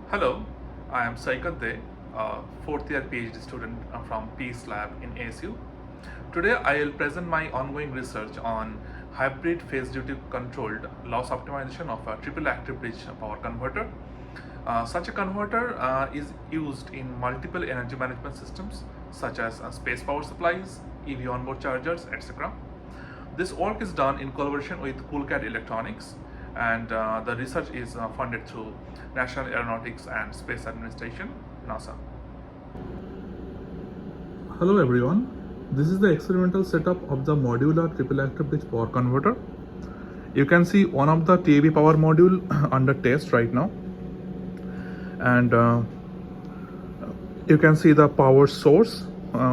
Hello, I am Saikat De, a fourth year PhD student from Peace Lab in ASU. Today I will present my ongoing research on hybrid phase duty controlled loss optimization of a triple active bridge power converter. Such a converter is used in multiple energy management systems such as space power supplies, EV onboard chargers, etc. This work is done in collaboration with Coolcat Electronics, and the research is funded through National Aeronautics and Space Administration, NASA. Hello everyone, this is the experimental setup of the modular triple active bridge power converter. You can see one of the TAB power module under test right now, and you can see the power source.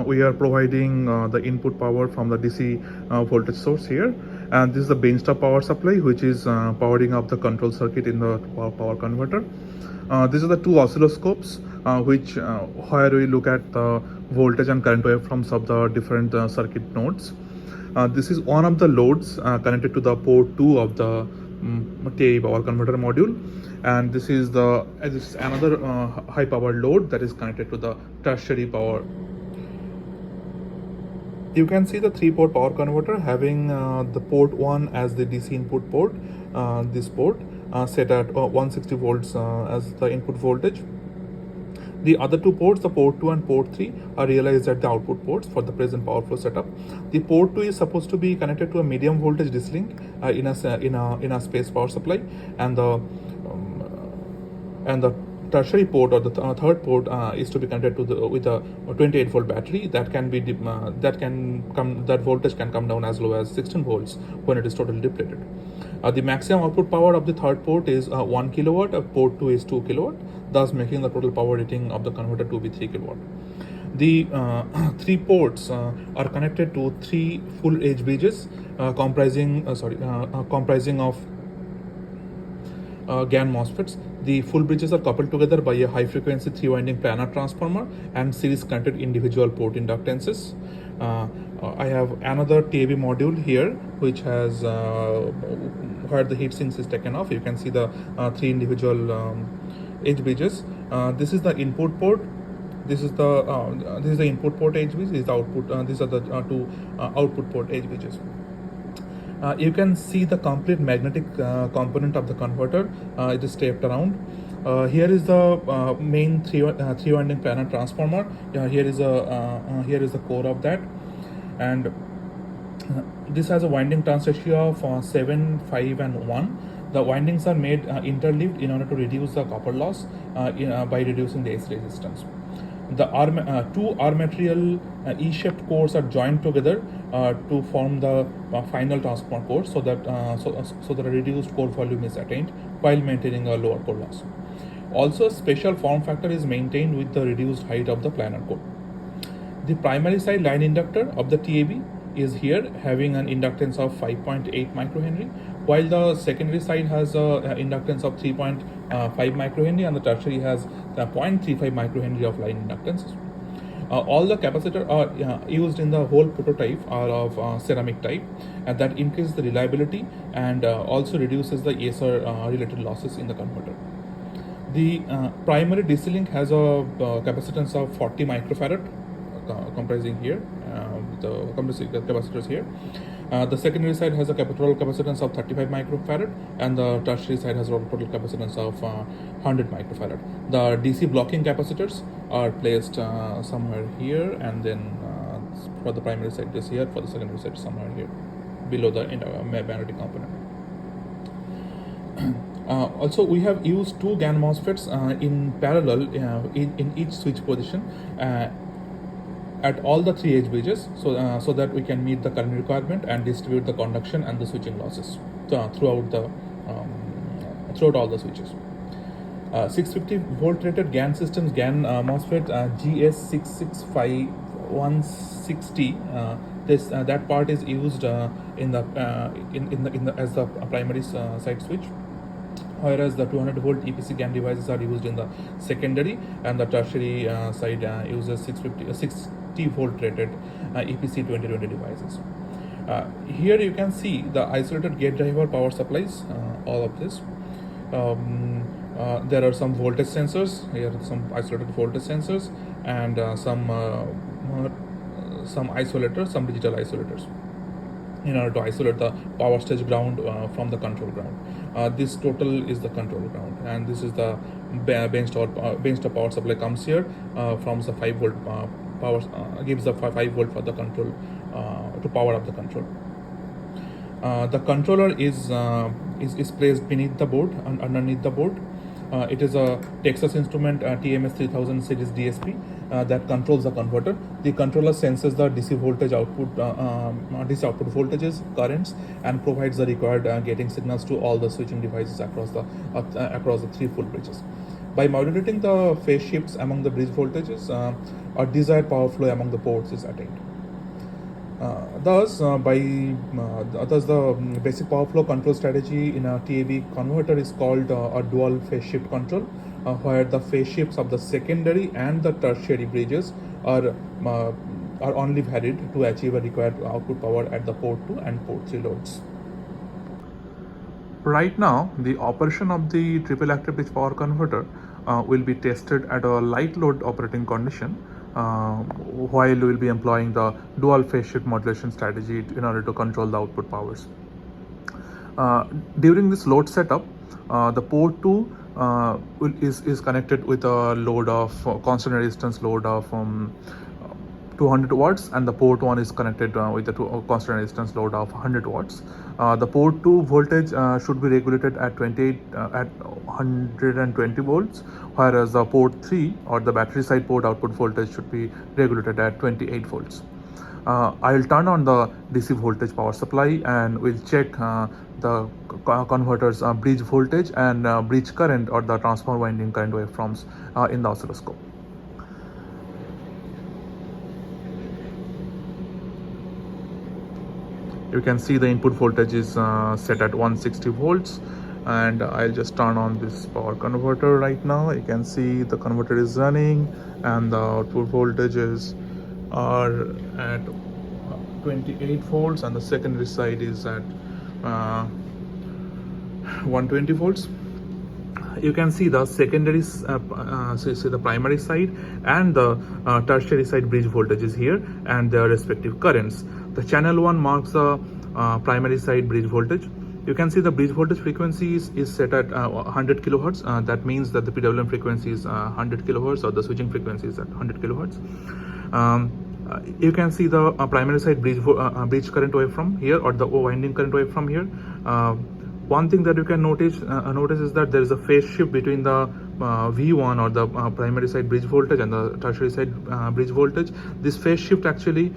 We are providing the input power from the DC voltage source here, and this is the benchtop power supply which is powering up the control circuit in the power converter. These are the two oscilloscopes where we look at the voltage and current waveforms of the different circuit nodes. This is one of the loads connected to the port 2 of the TI power converter module, and this is another high power load that is connected to the tertiary power. You can see the 3-port power converter having the port 1 as the DC input port, this port set at 160 volts as the input voltage. The other two ports, the port 2 and port 3, are realized at the output ports for the present power flow setup. The port 2 is supposed to be connected to a medium voltage dislink in a space power supply, and the tertiary port, or the third port, is to be connected to with a 28 volt battery that voltage can come down as low as 16 volts when it is totally depleted. The maximum output power of the third port is 1 kilowatt, port 2 is 2 kilowatt, thus making the total power rating of the converter to be 3 kilowatt. The three ports are connected to three full edge bridges comprising of GaN MOSFETs. The full bridges are coupled together by a high frequency 3-winding planar transformer and series connected individual port inductances. I have another TAB module here which has where the heat sinks is taken off. You can see the three individual edge bridges. This is the input port. This is the input port edge bridge. This is the output. These are the two output port edge bridges. You can see the complete magnetic component of the converter. It is taped around. Here is the main three-winding planar transformer. Here is the core of that, and this has a winding trans ratio of 7, 5, and 1. The windings are made interleaved in order to reduce the copper loss by reducing the S resistance. The two R material E-shaped cores are joined together to form the final transformer core, so that a reduced core volume is attained while maintaining a lower core loss. Also, a special form factor is maintained with the reduced height of the planar core. The primary side line inductor of the TAB is here, having an inductance of 5.8 microhenry, while the secondary side has a inductance of 3.5 microhenry, and the tertiary has 0.35 microhenry of line inductances. All the capacitors are used in the whole prototype are of ceramic type, and that increases the reliability and also reduces the ESR related losses in the converter. The primary DC link has a capacitance of 40 microfarad, comprising here the capacitors here. The secondary side has a total capacitance of 35 microfarad, and the tertiary side has a total capacitance of 100 microfarad. The DC blocking capacitors are placed somewhere here, and then for the primary side this here, for the secondary side somewhere here below the magnetic component. Also, we have used two GaN MOSFETs in parallel in each switch position at all the three edge bridges, so that we can meet the current requirement and distribute the conduction and the switching losses throughout all the switches. 650 volt rated GaN systems GaN MOSFET GS665160. That part is used as the primary side switch, whereas the 200 volt EPC GaN devices are used in the secondary, and the tertiary side uses 60 volt rated EPC 2020 devices. Here you can see the isolated gate driver power supplies, all of this. There are some voltage sensors. Here are some isolated voltage sensors and some isolators, some digital isolators, in order to isolate the power stage ground from the control ground. This total is the control ground, and this is the bench top power supply comes here from the 5 volt power, gives the 5 volt for the control, to power up the control. The controller is placed beneath the board and underneath the board. It is a Texas Instrument TMS 3000 series DSP that controls the converter. The controller senses the DC voltage output, DC output voltages, currents, and provides the required gating signals to all the switching devices across the 3 full bridges. By modulating the phase shifts among the bridge voltages, a desired power flow among the ports is attained. Thus, the basic power flow control strategy in a TAB converter is called a dual phase shift control, where the phase shifts of the secondary and the tertiary bridges are only varied to achieve a required output power at the port 2 and port 3 loads. Right now, the operation of the triple active bridge power converter will be tested at a light load operating condition, while we will be employing the dual phase shift modulation strategy in order to control the output powers. During this load setup, the port 2 is connected with a load of constant resistance load of 200 watts, and the port 1 is connected with the constant resistance load of 100 watts. The port 2 voltage should be regulated at 120 volts, whereas the port 3 or the battery side port output voltage should be regulated at 28 volts. I'll turn on the DC voltage power supply and we'll check the converter's bridge voltage and bridge current or the transformer winding current waveforms in the oscilloscope. You can see the input voltage is set at 160 volts, and I'll just turn on this power converter right now. You can see the converter is running and the output voltages are at 28 volts and the secondary side is at 120 volts. You can see the secondary, the primary side and the tertiary side bridge voltages here and their respective currents. The channel 1 marks the primary side bridge voltage. You can see the bridge voltage frequency is set at 100 kilohertz. That means that the PWM frequency is 100 kilohertz, or the switching frequency is at 100 kilohertz. You can see the primary side bridge current waveform here, or the winding current waveform here. One thing that you can notice is that there is a phase shift between the V1 or the primary side bridge voltage and the tertiary side bridge voltage. This phase shift actually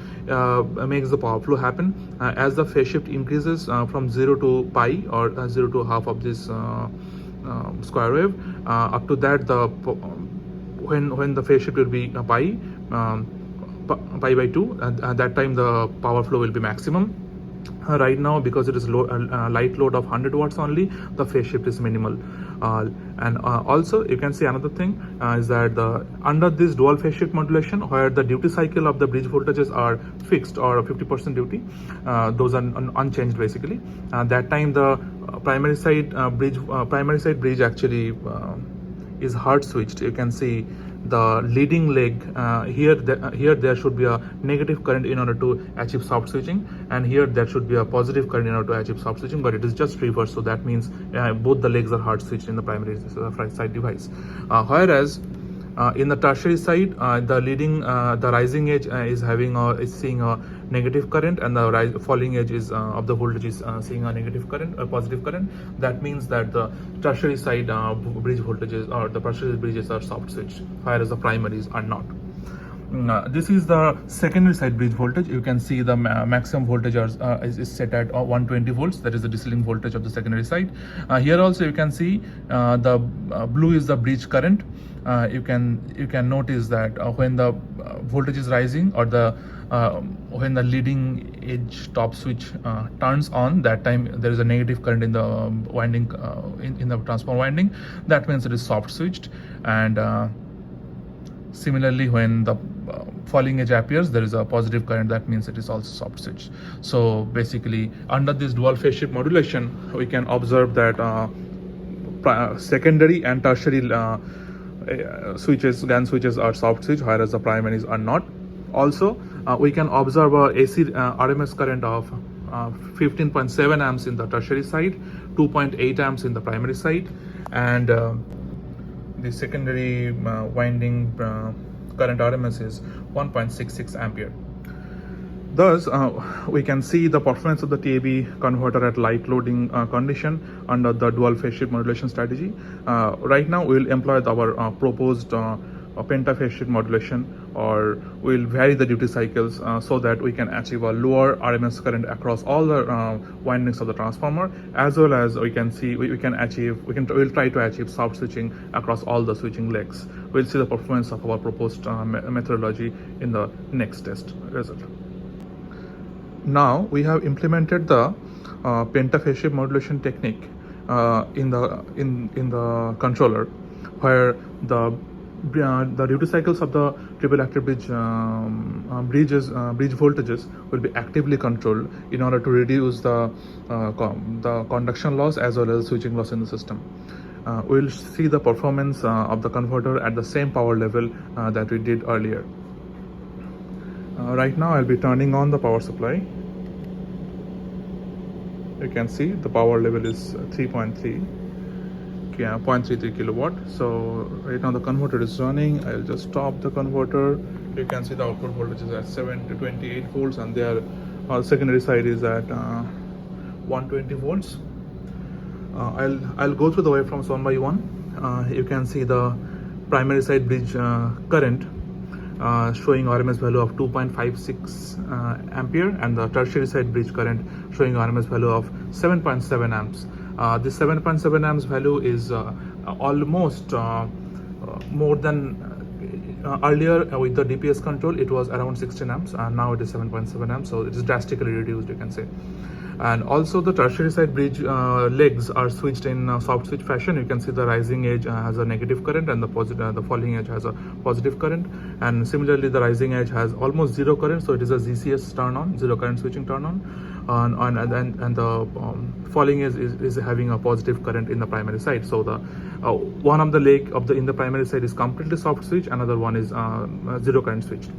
makes the power flow happen. As the phase shift increases from 0 to pi, or 0 to half of this square wave, up to that, when the phase shift will be pi by 2, at that time the power flow will be maximum. Right now, because it is light load of 100 watts only, the phase shift is minimal. And also you can see another thing is that under this dual phase shift modulation, where the duty cycle of the bridge voltages are fixed, or 50% duty, those are unchanged basically. That time the primary side bridge actually is hard switched. You can see the leading leg here there should be a negative current in order to achieve soft switching, and here there should be a positive current in order to achieve soft switching, but it is just reversed. So that means both the legs are hard switched in the primary side device, whereas in the tertiary side, the rising edge is seeing a negative current, and the falling edge of the voltage is seeing a positive current. That means that the tertiary side bridge voltages, or the tertiary bridges, are soft switched, whereas the primaries are not. This is the secondary side bridge voltage. You can see the maximum voltage is set at 120 volts. That is the DC link voltage of the secondary side. Here also you can see the blue is the bridge current. You can notice that when the voltage is rising, or when the leading edge top switch turns on, that time there is a negative current in the winding, in the transformer winding. That means it is soft switched. And similarly, when the falling edge appears, there is a positive current. That means it is also soft switched. So basically, under this dual phase shift modulation, we can observe that secondary and tertiary switches, GAN switches are soft switch, whereas the primaries are not. Also, we can observe a AC RMS current of 15.7 amps in the tertiary side, 2.8 amps in the primary side, and the secondary winding current RMS is 1.66 ampere. Thus, we can see the performance of the TAB converter at light loading condition under the dual phase shift modulation strategy. Right now, we will employ our proposed penta phase shift modulation, or we will vary the duty cycles so that we can achieve a lower RMS current across all the windings of the transformer, as well as we can see we'll try to achieve soft switching across all the switching legs. We'll see the performance of our proposed methodology in the next test result. Now we have implemented the penta phase shift modulation technique in the controller, where the duty cycles of the triple active bridge bridge voltages will be actively controlled in order to reduce the conduction loss as well as switching loss in the system. We will see the performance of the converter at the same power level that we did earlier. Right now I'll be turning on the power supply. You can see the power level is 0.33 kilowatt. So right now the converter is running. I'll just stop the converter. You can see the output voltage is at 7 to 28 volts, and their secondary side is at 120 volts. I'll go through the waveforms one by one. You can see the primary side bridge current showing RMS value of 2.56 ampere, and the tertiary side bridge current showing RMS value of 7.7 amps. This 7.7 amps value is almost more than earlier with the DPS control. It was around 16 amps, and now it is 7.7 amps, so it is drastically reduced, you can say. And also the tertiary side bridge legs are switched in soft switch fashion. You can see the rising edge has a negative current, and the falling edge has a positive current. And similarly, the rising edge has almost zero current, so it is a ZCS turn on, zero current switching turn on. And the falling edge is having a positive current in the primary side. So the one of the leg in the primary side is completely soft switch, another one is zero current switched.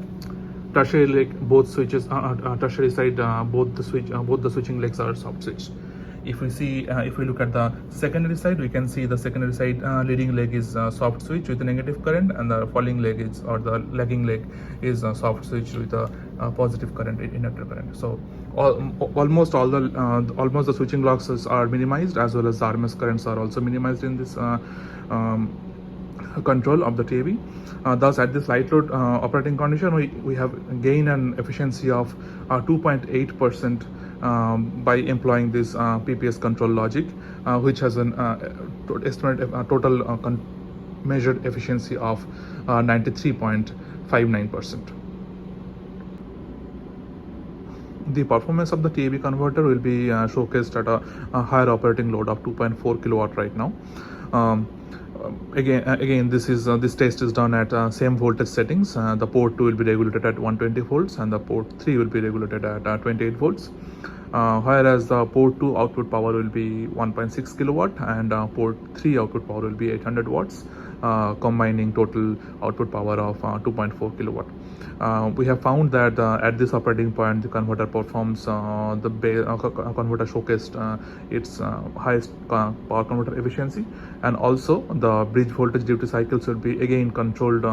Tertiary leg, both switches, tertiary side, both the switching legs are soft switched. If we look at the secondary side, we can see the secondary side leading leg is soft switch with a negative current, and the falling leg the lagging leg is soft switch with a positive current, inductor current. So almost the switching losses are minimized, as well as the RMS currents are also minimized in this control of the TAB. Thus, at this light load operating condition, we have gained an efficiency of 2.8% by employing this PPS control logic, which has an estimated total measured efficiency of 93.59%. The performance of the TAB converter will be showcased at a higher operating load of 2.4 kilowatt right now. Again, this test is done at same voltage settings. The port 2 will be regulated at 120 volts, and the port 3 will be regulated at 28 volts. Whereas the port 2 output power will be 1.6 kilowatt, and port 3 output power will be 800 watts, combining total output power of 2.4 kilowatt. We have found that at this operating point, the converter performs converter showcased its highest power converter efficiency, and also the bridge voltage duty cycles will be again controlled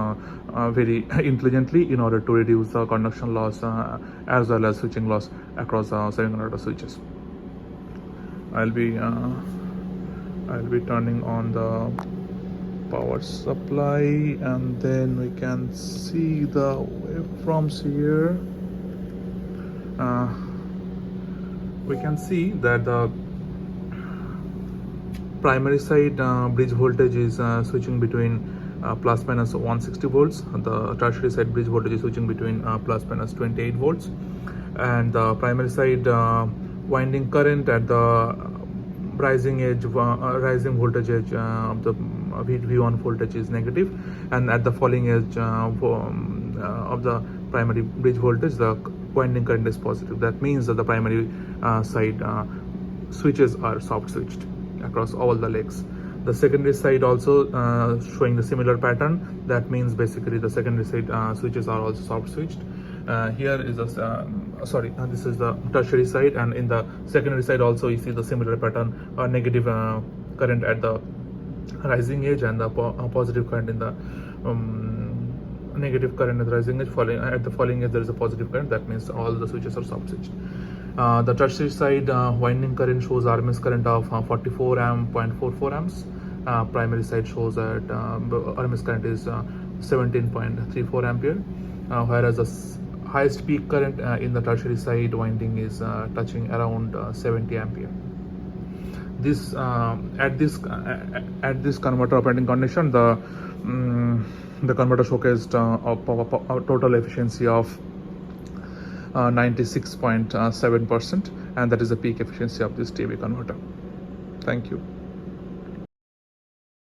very intelligently in order to reduce the conduction loss as well as switching loss across semiconductor switches. I'll be turning on the power supply, and then we can see the waveforms here. We can see that the primary side bridge voltage is switching between plus minus 160 volts. The tertiary side bridge voltage is switching between plus minus 28 volts, and the primary side winding current at the rising voltage edge of the V1 voltage is negative, and at the falling edge of the primary bridge voltage, the winding current is positive. That means that the primary side switches are soft switched across all the legs. The secondary side also showing the similar pattern. That means basically the secondary side switches are also soft switched. Here is a this is the tertiary side, and in the secondary side also you see the similar pattern, negative current at the rising edge and the positive current in the negative current at the rising edge. At the falling edge there is a positive current. That means all the switches are soft switched. The tertiary side winding current shows RMS current of 44 amp 0.44 amps. Primary side shows that RMS current is 17.34 ampere, whereas the highest peak current in the tertiary side winding is touching around 70 ampere. This at this converter operating condition, the converter showcased a total efficiency of 96.7%, and that is the peak efficiency of this TAV converter. Thank you.